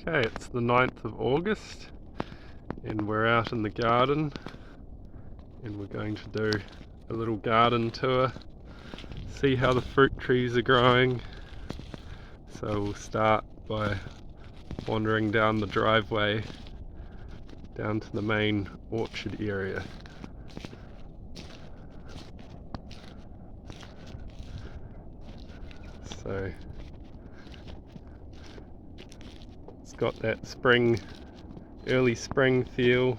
Okay, it's the 9th of August and we're out in the garden and we're going to do a little garden tour, see how the fruit trees are growing. So we'll start by wandering down the driveway down to the main orchard area. So it's got that early spring feel.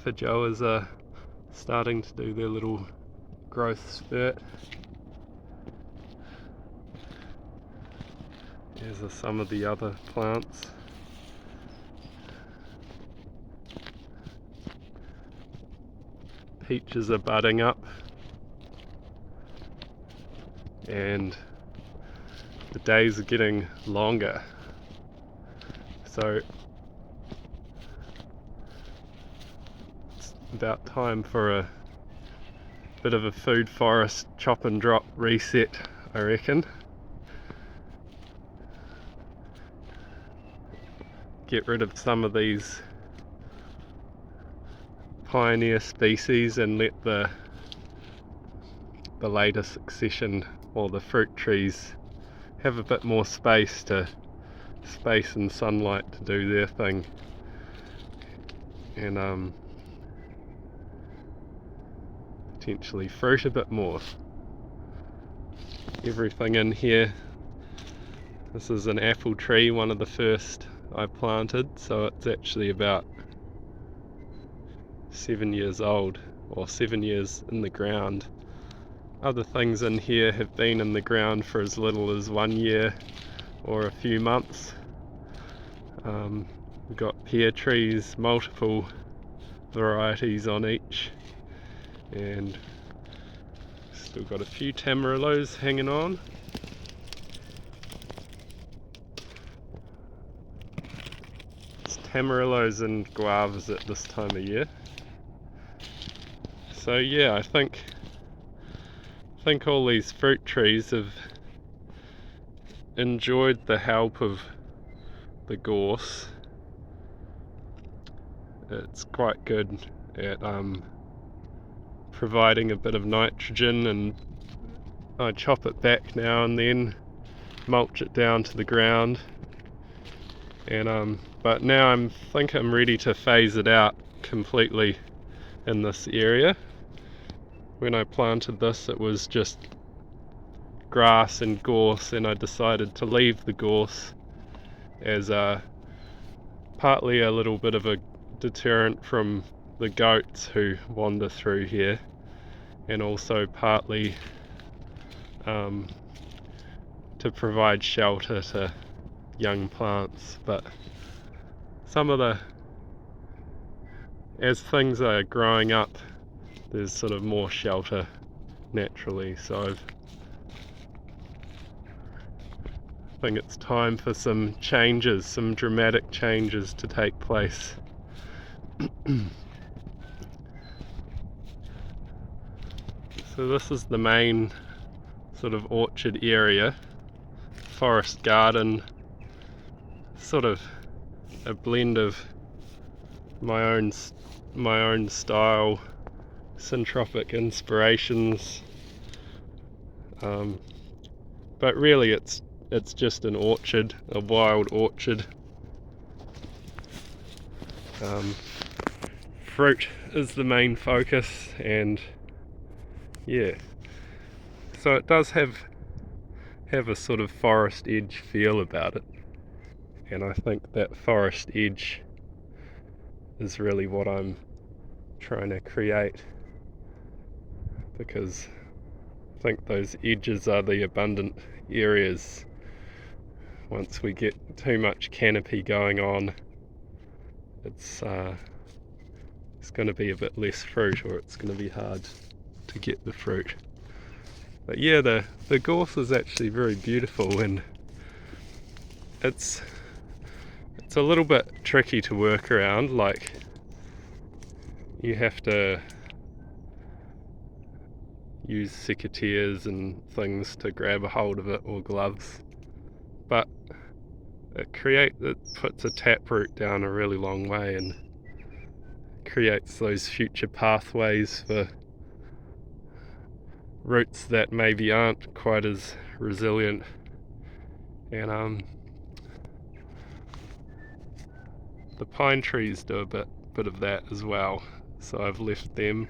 Feijoas are starting to do their little growth spurt. Here's are some of the other plants. Peaches are budding up and the days are getting longer. So it's about time for a bit of a food forest chop and drop reset, I reckon. Get rid of some of these pioneer species and let the later succession or the fruit trees have a bit more space and sunlight to do their thing, and potentially fruit a bit more. Everything in here, this is an apple tree, one of the first I planted, so it's actually about 7 years old, or 7 years in the ground. Other things in here have been in the ground for as little as 1 year or a few months. We've got pear trees, multiple varieties on each, and still got a few tamarillos hanging on. It's tamarillos and guavas at this time of year. So yeah, I think all these fruit trees have enjoyed the help of the gorse. It's quite good at providing a bit of nitrogen, and I chop it back now and then, mulch it down to the ground, and but now I think I'm ready to phase it out completely in this area. When I planted this, it was just grass and gorse, and I decided to leave the gorse as partly a little bit of a deterrent from the goats who wander through here, and also partly to provide shelter to young plants. But as things are growing up, there's sort of more shelter naturally, so I think it's time for some dramatic changes to take place. So this is the main sort of orchard area, forest garden, sort of a blend of my own style, syntropic inspirations, but really it's just an orchard, a wild orchard. Fruit is the main focus, and yeah, so it does have a sort of forest edge feel about it, and I think that forest edge is really what I'm trying to create, because I think those edges are the abundant areas. Once we get too much canopy going on, it's going to be a bit less fruit, or it's going to be hard to get the fruit. But yeah, the gorse is actually very beautiful, and it's a little bit tricky to work around. Like, you have to use secateurs and things to grab a hold of it, or gloves, but it puts a taproot down a really long way and creates those future pathways for roots that maybe aren't quite as resilient. And the pine trees do a bit of that as well, so I've left them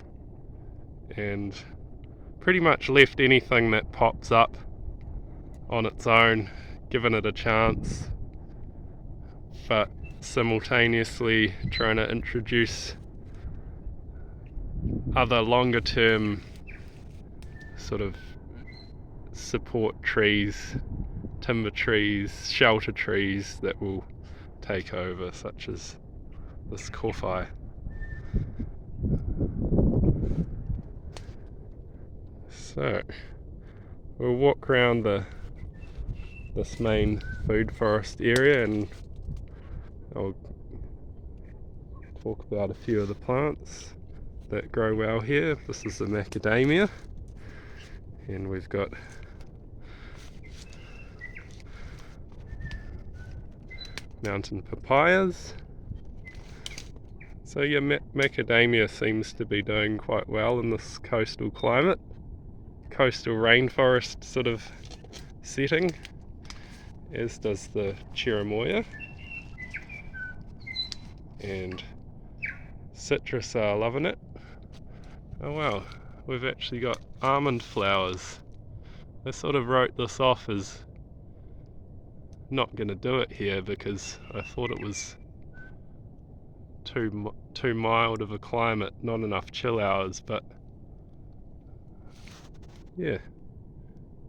and pretty much left anything that pops up on its own, given it a chance, but simultaneously trying to introduce other longer term sort of support trees, timber trees, shelter trees that will take over, such as this kowhai. So we'll walk around this main food forest area and I'll talk about a few of the plants that grow well here. This is the macadamia, and we've got mountain papayas. So yeah, macadamia seems to be doing quite well in this coastal climate, coastal rainforest sort of setting, as does the cherimoya. And citrus are loving it. Oh wow, we've actually got almond flowers. I sort of wrote this off as not going to do it here because I thought it was too mild of a climate, not enough chill hours, but yeah,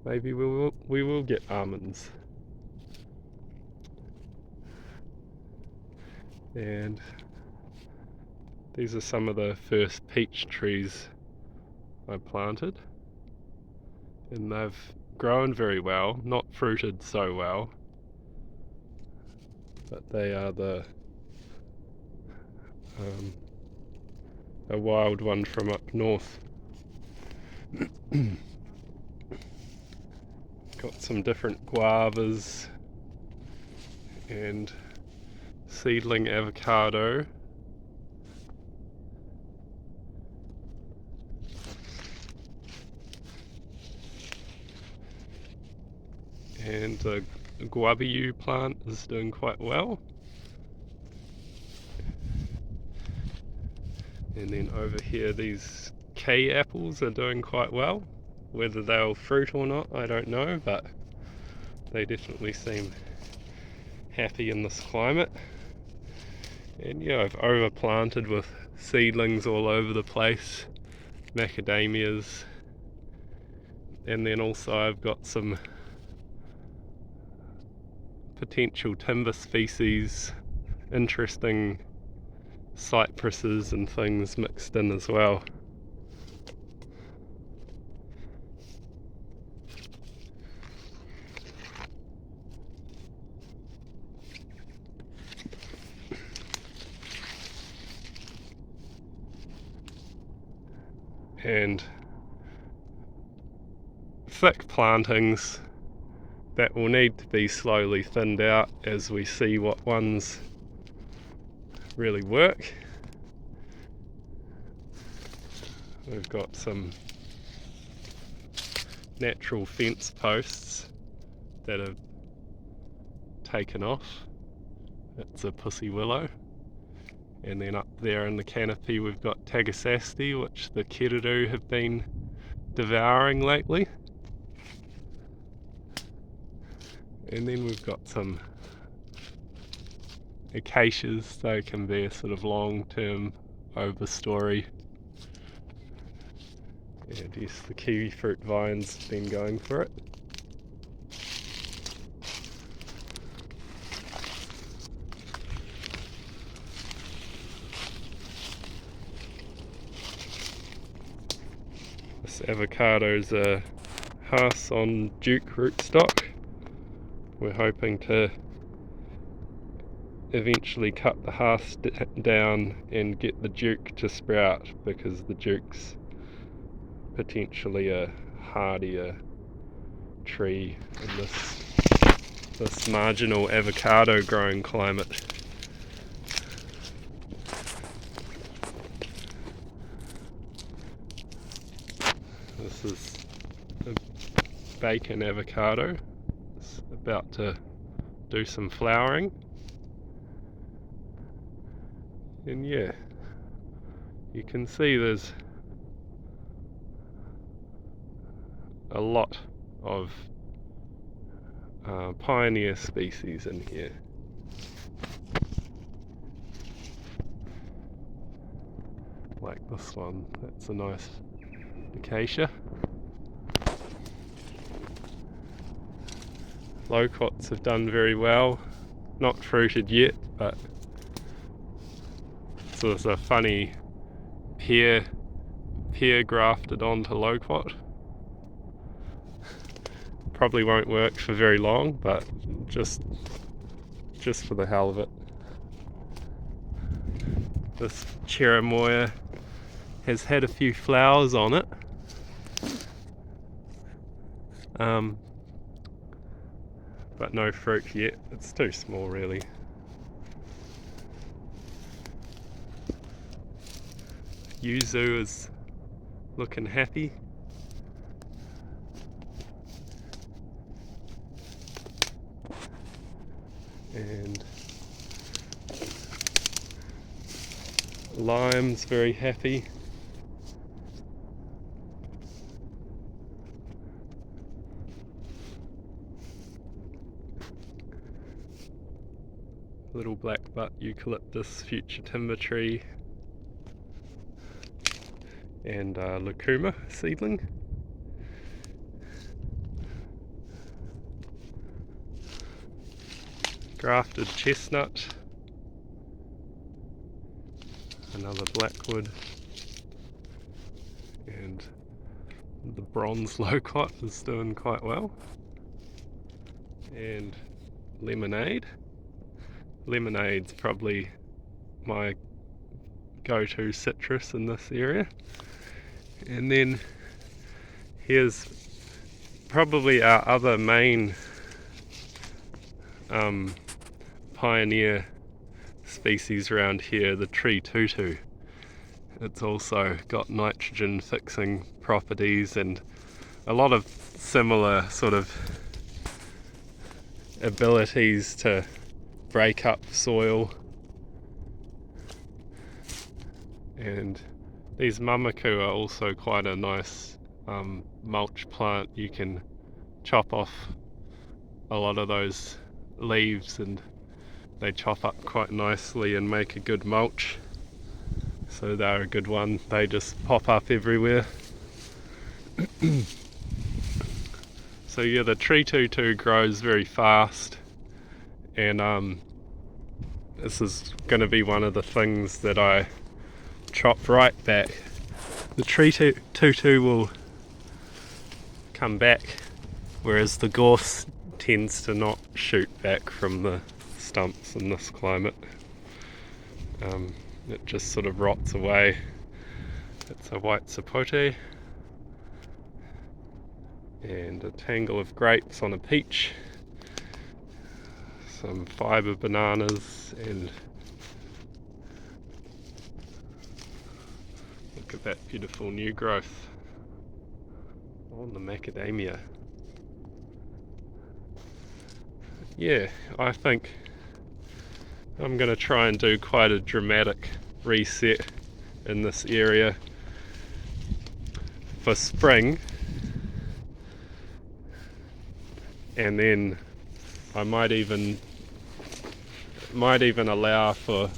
maybe we will get almonds. And these are some of the first peach trees I planted, and they've grown very well, not fruited so well, but they are a wild one from up north. Got some different guavas and seedling avocado. And the guabiyu plant is doing quite well. And then over here these K apples are doing quite well. Whether they'll fruit or not, I don't know, but they definitely seem happy in this climate. And yeah, I've overplanted with seedlings all over the place, macadamias, and then also I've got some potential timber species, interesting cypresses and things mixed in as well. And thick plantings that will need to be slowly thinned out as we see what ones really work. We've got some natural fence posts that have taken off. It's a pussy willow. And then up there in the canopy we've got Tagesasti, which the keriru have been devouring lately. And then we've got some acacias. They can be a sort of long-term overstory. And yes, the kiwi fruit vine's been going for it. This avocado's a Hass on Duke rootstock. We're hoping to eventually cut the Hass down and get the Duke to sprout, because the Duke's potentially a hardier tree in this this marginal avocado growing climate. This is a bacon avocado. It's about to do some flowering. And yeah, you can see there's a lot of pioneer species in here. Like this one, that's a nice acacia. Loquats have done very well, not fruited yet, but so there's a funny pear grafted onto loquat. Probably won't work for very long, but just for the hell of it. This cherimoya has had a few flowers on it. But no fruit yet. It's too small really. Yuzu is looking happy. And lime's very happy. Little black butt eucalyptus future timber tree. And lucuma seedling. Grafted chestnut. Another blackwood. And the bronze loquat is doing quite well. And lemonade. Lemonade's probably my go-to citrus in this area. And then here's probably our other main pioneer species around here, the tree tutu. It's also got nitrogen fixing properties and a lot of similar sort of abilities to break up soil. And these mamaku are also quite a nice mulch plant. You can chop off a lot of those leaves and they chop up quite nicely and make a good mulch. So they're a good one. They just pop up everywhere. So yeah, the tree tutu grows very fast, and this is going to be one of the things that I chop right back. The tree tutu will come back, whereas the gorse tends to not shoot back from the stumps in this climate. It just sort of rots away. It's a white sapote and a tangle of grapes on a peach, some fibre bananas, and look at that beautiful new growth on the macadamia. Yeah, I think I'm going to try and do quite a dramatic reset in this area for spring, and then I might even allow for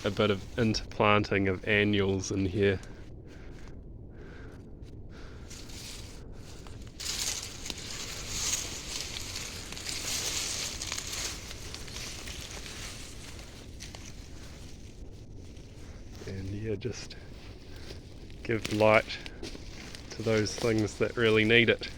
a bit of interplanting of annuals in here. And yeah, just give light to those things that really need it.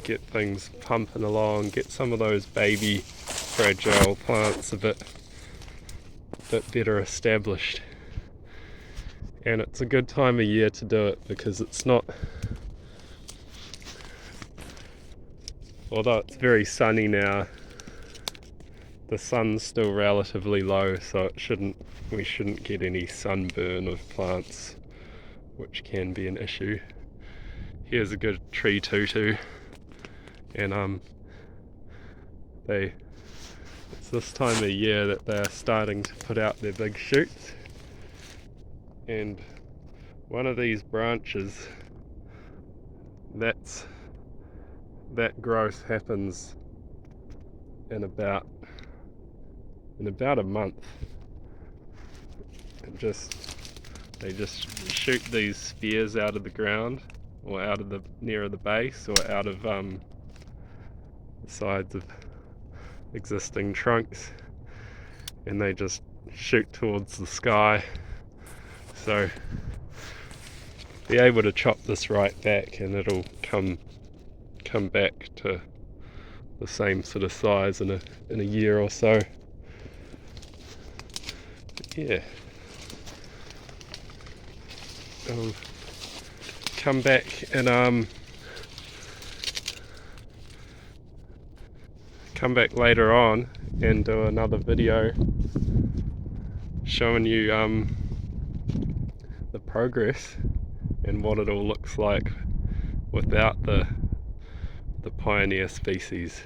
Get things pumping along, get some of those baby fragile plants a bit bit better established. And it's a good time of year to do it because it's not, although it's very sunny now, the sun's still relatively low, so we shouldn't get any sunburn of plants, which can be an issue. Here's a good tree tutu, and it's this time of year that they're starting to put out their big shoots, and one of these branches, that growth happens in about a month. They just shoot these spears out of the ground, or out of the nearer the base, or out of the sides of existing trunks, and they just shoot towards the sky. So be able to chop this right back and it'll come back to the same sort of size in a year or so. But yeah, I'll come back and come back later on and do another video showing you the progress and what it all looks like without the pioneer species.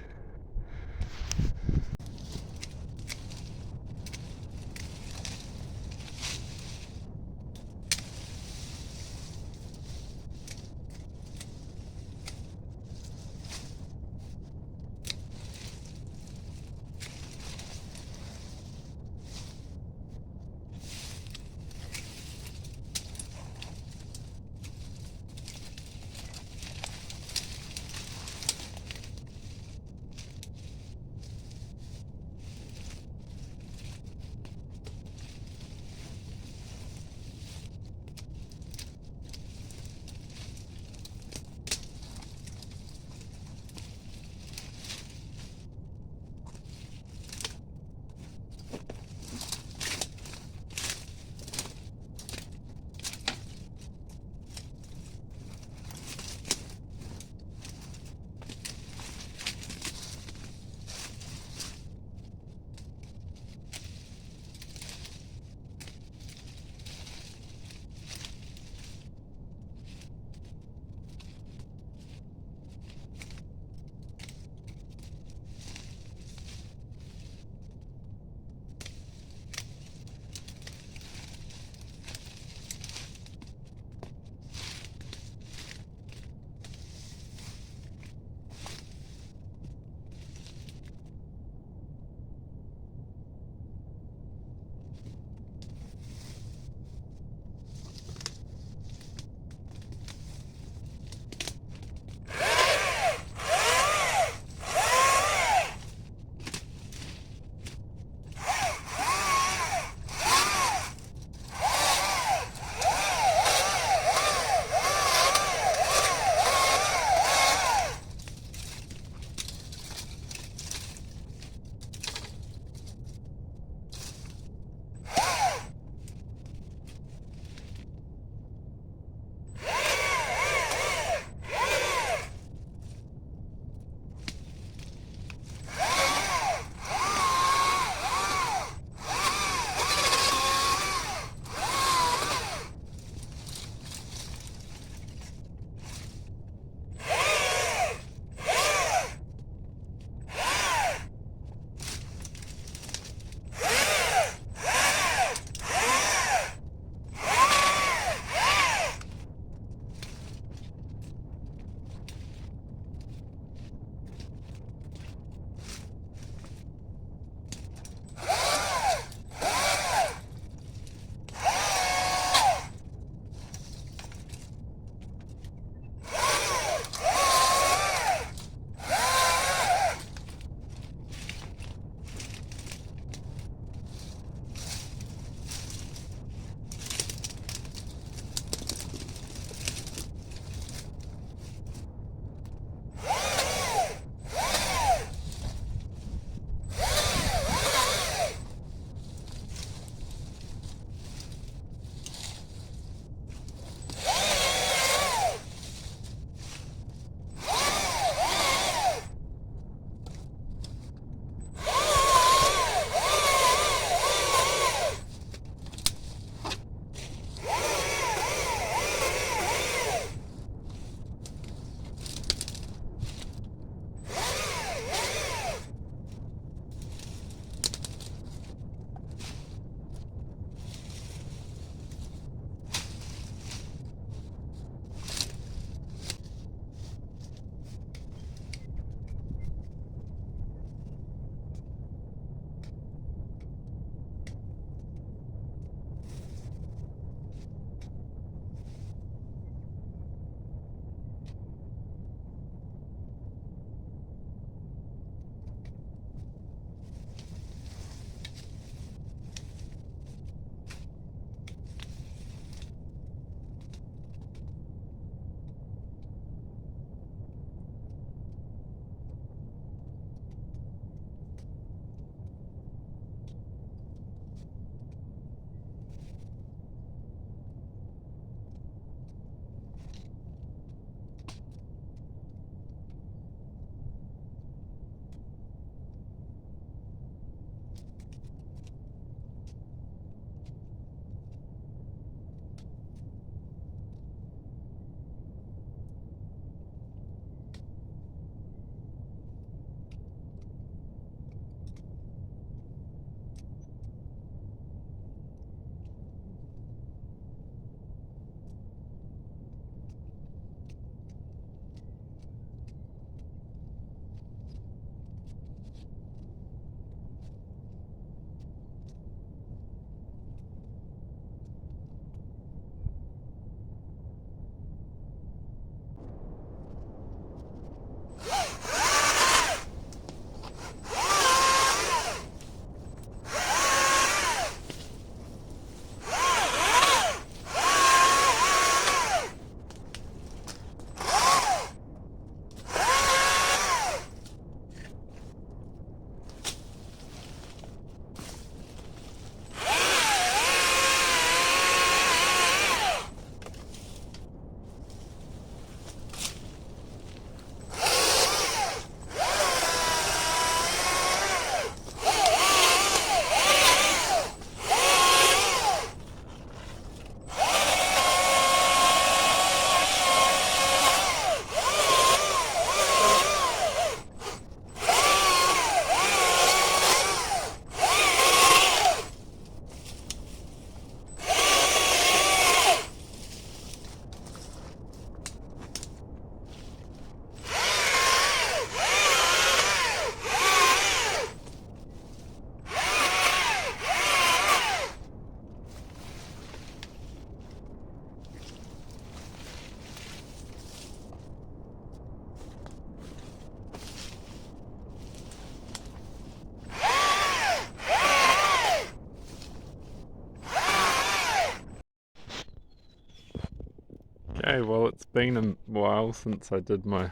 Okay, well it's been a while since I did my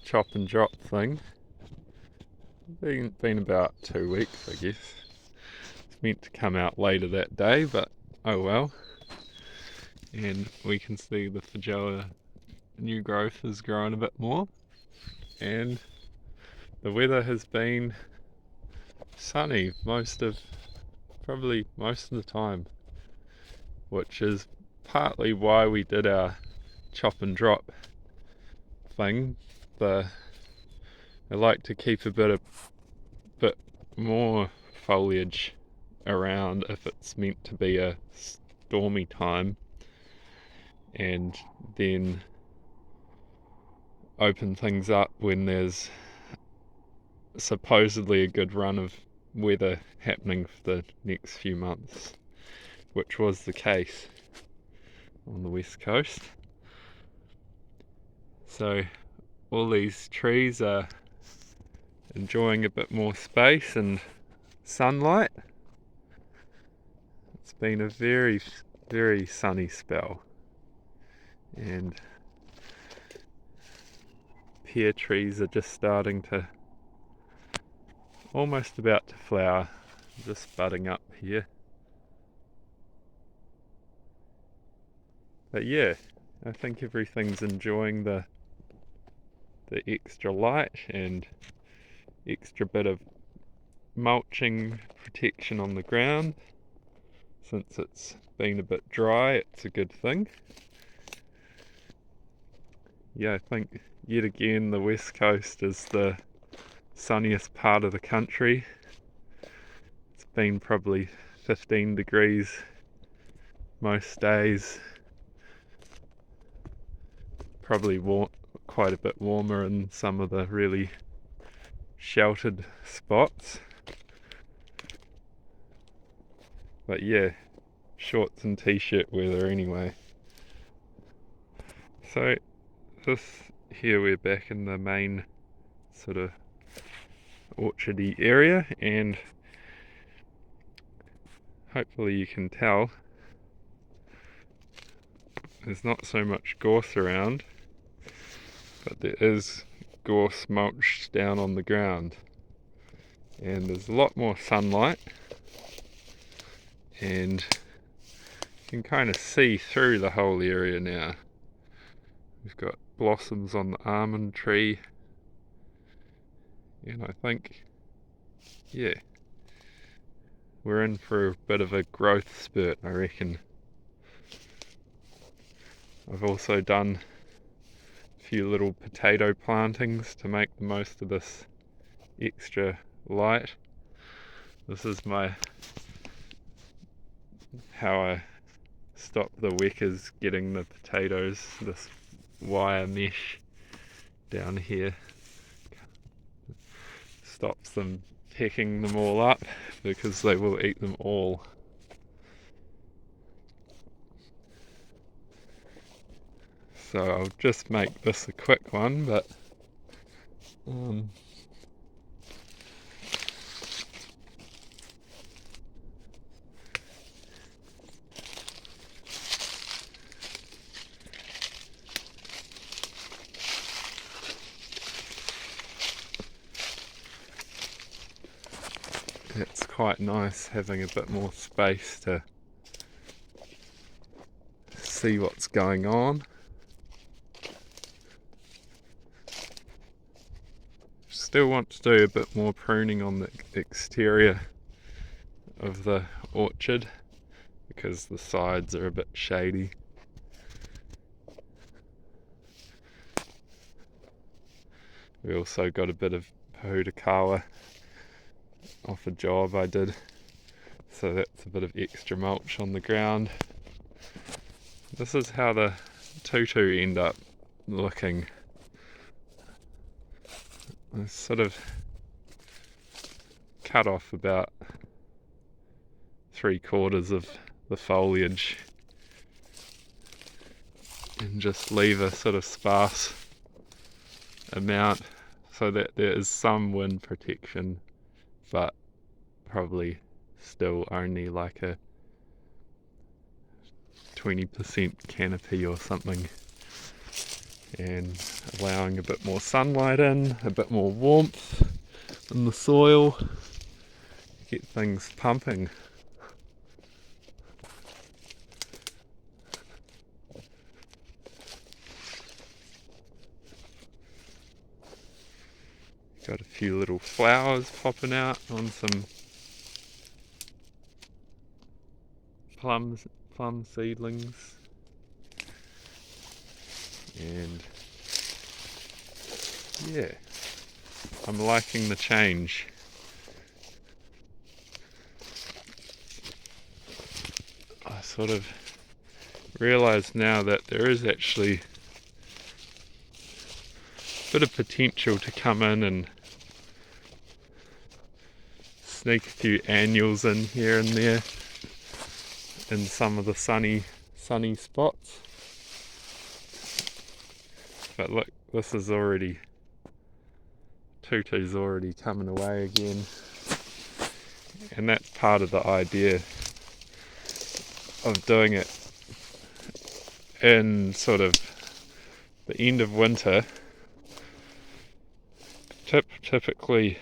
chop and drop thing. Been about 2 weeks, I guess. It's meant to come out later that day, but oh well. And we can see the Feijoa new growth is growing a bit more, and the weather has been sunny probably most of the time, which is partly why we did our chop and drop thing. I like to keep a bit more foliage around if it's meant to be a stormy time, and then open things up when there's supposedly a good run of weather happening for the next few months, which was the case on the west coast. So all these trees are enjoying a bit more space and sunlight. It's been a very, very sunny spell, and pear trees are just starting to, almost about to flower, just budding up here. But yeah, I think everything's enjoying the extra light and extra bit of mulching protection on the ground. Since it's been a bit dry, it's a good thing. Yeah, I think yet again the west coast is the sunniest part of the country. It's been probably 15 degrees most days, probably quite a bit warmer in some of the really sheltered spots. But yeah, shorts and t-shirt weather anyway. So here we're back in the main sort of orchardy area, and hopefully you can tell there's not so much gorse around, but there is gorse mulched down on the ground, and there's a lot more sunlight, and you can kind of see through the whole area now. We've got blossoms on the almond tree, and I think, yeah, we're in for a bit of a growth spurt, I reckon. I've also done a few little potato plantings to make the most of this extra light. This is how I stop the weckers getting the potatoes, this wire mesh down here stops them pecking them all up, because they will eat them all. So I'll just make this a quick one, but it's quite nice having a bit more space to see what's going on. Still want to do a bit more pruning on the exterior of the orchard, because the sides are a bit shady. We also got a bit of pohutukawa off a job I did, so that's a bit of extra mulch on the ground. This is how the tutu end up looking. I sort of cut off about 3/4 of the foliage and just leave a sort of sparse amount so that there is some wind protection, but probably still only like a 20% canopy or something, and allowing a bit more sunlight in, a bit more warmth in the soil, get things pumping. Got a few little flowers popping out on some plum seedlings, and yeah, I'm liking the change. I sort of realise now that there is actually a bit of potential to come in and sneak a few annuals in here and there in some of the sunny spots. But look, this is already, Tutu's already coming away again, and that's part of the idea of doing it in sort of the end of winter. Typically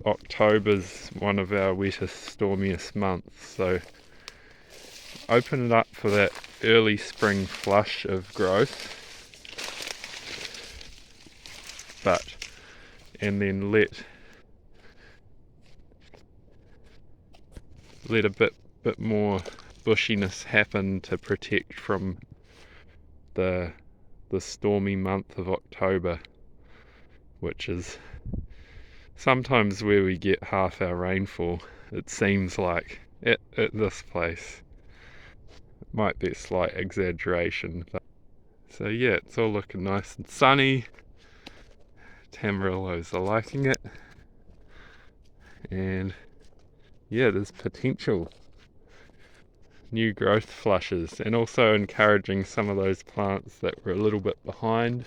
October's one of our wettest, stormiest months, so open it up for that early spring flush of growth, and then let a bit more bushiness happen to protect from the stormy month of October, which is sometimes where we get half our rainfall, it seems like, at this place. It might be a slight exaggeration, but so yeah, it's all looking nice and sunny. Tamarillos are liking it, and yeah, there's potential. New growth flushes, and also encouraging some of those plants that were a little bit behind.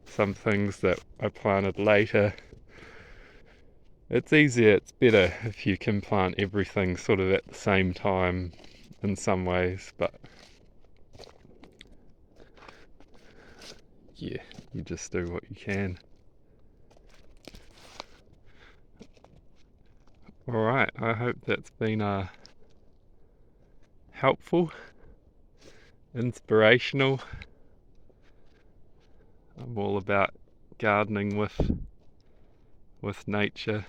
Some things that I planted later. It's easier, it's better if you can plant everything sort of at the same time in some ways, but yeah, you just do what you can. Alright, I hope that's been helpful, inspirational. I'm all about gardening with nature,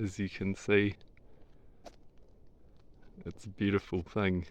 as you can see. It's a beautiful thing.